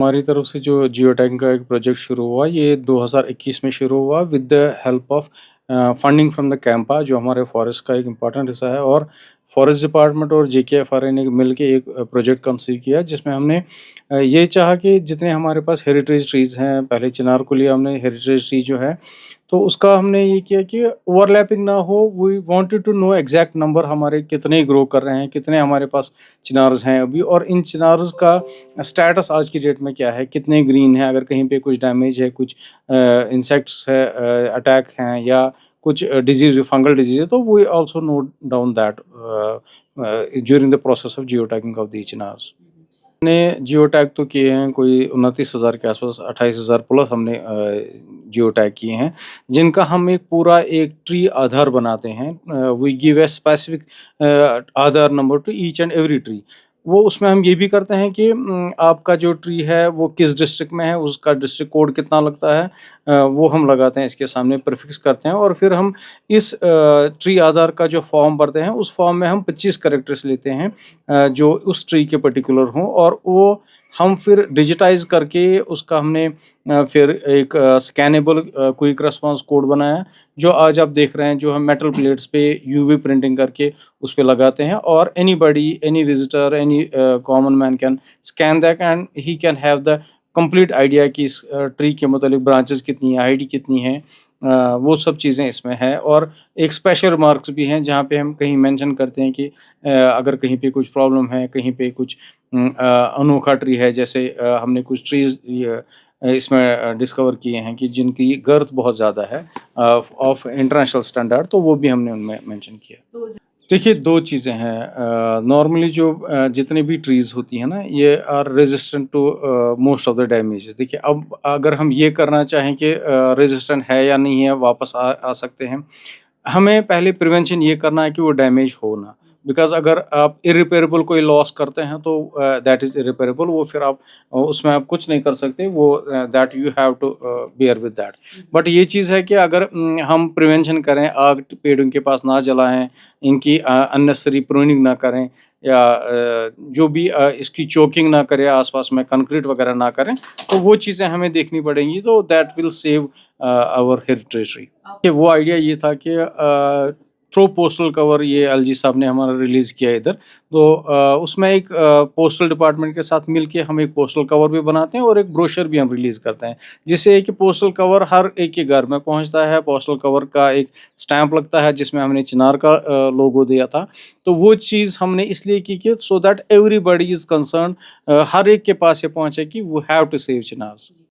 हमारी तरफ से जो जियो टैगिंग का एक प्रोजेक्ट शुरू हुआ, ये 2021 में शुरू हुआ with the help of funding from the Campa, जो हमारे फॉरेस्ट का एक इम्पॉर्टेंट हिस्सा है। और फॉरेस्ट डिपार्टमेंट और जेकेएफआरए ने मिल के एक प्रोजेक्ट कंसीव किया, जिसमें हमने ये चाहा कि जितने हमारे पास हेरिटेज ट्रीज़ हैं, पहले चिनार को लिया हमने, हेरिटेज ट्री जो है, तो उसका हमने ये किया कि ओवरलैपिंग ना हो। We wanted to know exact number हमारे कितने ग्रो कर रहे हैं, कितने हमारे पास चिनार्स हैं अभी, और इन चिनार्स का स्टेटस आज की डेट में क्या है, कितने ग्रीन है, अगर कहीं पे कुछ डैमेज है, कुछ इंसेक्ट्स है, अटैक हैं, या कुछ डिजीज, फंगल डिजीज है, तो we also note down that during the process of geo tagging of the chinars. हमने जियो टैग तो किए हैं कोई 29,000 के आसपास, 28,000 प्लस हमने जियो टैग किए हैं, जिनका हम एक पूरा एक ट्री आधार बनाते हैं। We give a specific Aadhaar number to each and every tree. वो उसमें हम ये भी करते हैं कि आपका जो ट्री है वो किस डिस्ट्रिक्ट में है, उसका डिस्ट्रिक्ट कोड कितना लगता है, वो हम लगाते हैं, इसके सामने प्रीफिक्स करते हैं। और फिर हम इस ट्री आधार का जो फॉर्म भरते हैं, उस फॉर्म में हम 25 कैरेक्टर्स लेते हैं जो उस ट्री के पर्टिकुलर हों, और वो हम फिर डिजिटाइज़ करके उसका हमने फिर एक स्कैनेबल क्विक रिस्पांस कोड बनाया, जो आज आप देख रहे हैं, जो हम मेटल प्लेट्स पे यूवी प्रिंटिंग करके उस पे लगाते हैं। और anybody, any visitor, any common man can scan that and he can have the complete idea कि इस ट्री के मतलब ब्रांचेस कितनी है, हाइट कितनी है, वो सब चीज़ें इसमें हैं। और एक स्पेशल रिमार्क्स भी हैं, जहाँ पे हम कहीं मेंशन करते हैं कि अगर कहीं पे कुछ प्रॉब्लम है, कहीं पे कुछ अनोखा ट्री है, जैसे हमने कुछ ट्रीज़ इसमें डिस्कवर किए हैं कि जिनकी गर्थ बहुत ज़्यादा है ऑफ इंटरनेशनल स्टैंडर्ड, तो वो भी हमने उनमें मेंशन किया। देखिए, 2 चीज़ें हैं। नॉर्मली जो जितनी भी ट्रीज़ होती हैं ना, ये are resistant to most of the damages. देखिए, अब अगर हम ये करना चाहें कि रेज़िस्टेंट है या नहीं है, वापस आ सकते हैं। हमें पहले प्रिवेंशन ये करना है कि वो डैमेज हो ना। बिकॉज़ अगर आप इर्रिपेयरेबल कोई लॉस करते हैं, तो दैट इज़ इर्रिपेयरेबल, वो फिर आप उसमें आप कुछ नहीं कर सकते, वो that you have to bear with that. But ये चीज़ है कि अगर हम प्रिवेंशन करें, आग पेड़ों के पास ना जलाएँ, इनकी अननेसेसरी प्रूनिंग ना करें, या जो भी इसकी चोकिंग ना करें, आस-पास में कंक्रीट वगैरह ना करें, तो वो चीज़ें हमें देखनी पड़ेंगी, तो that will save our heritage tree. कि वो आइडिया ये था कि थ्रू पोस्टल कवर, ये एलजी साहब ने हमारा रिलीज़ किया इधर, तो उसमें एक पोस्टल डिपार्टमेंट के साथ मिलके हम एक पोस्टल कवर भी बनाते हैं, और एक ब्रोशर भी हम रिलीज़ करते हैं, जिससे है कि पोस्टल कवर हर एक के घर में पहुंचता है। पोस्टल कवर का एक स्टैंप लगता है, जिसमें हमने चिनार का लोगो दिया था। तो वो चीज़ हमने इसलिए की कि so that everybody is concerned, हर एक के पास ये पहुंचे कि वी हैव टू सेव चिनार्स।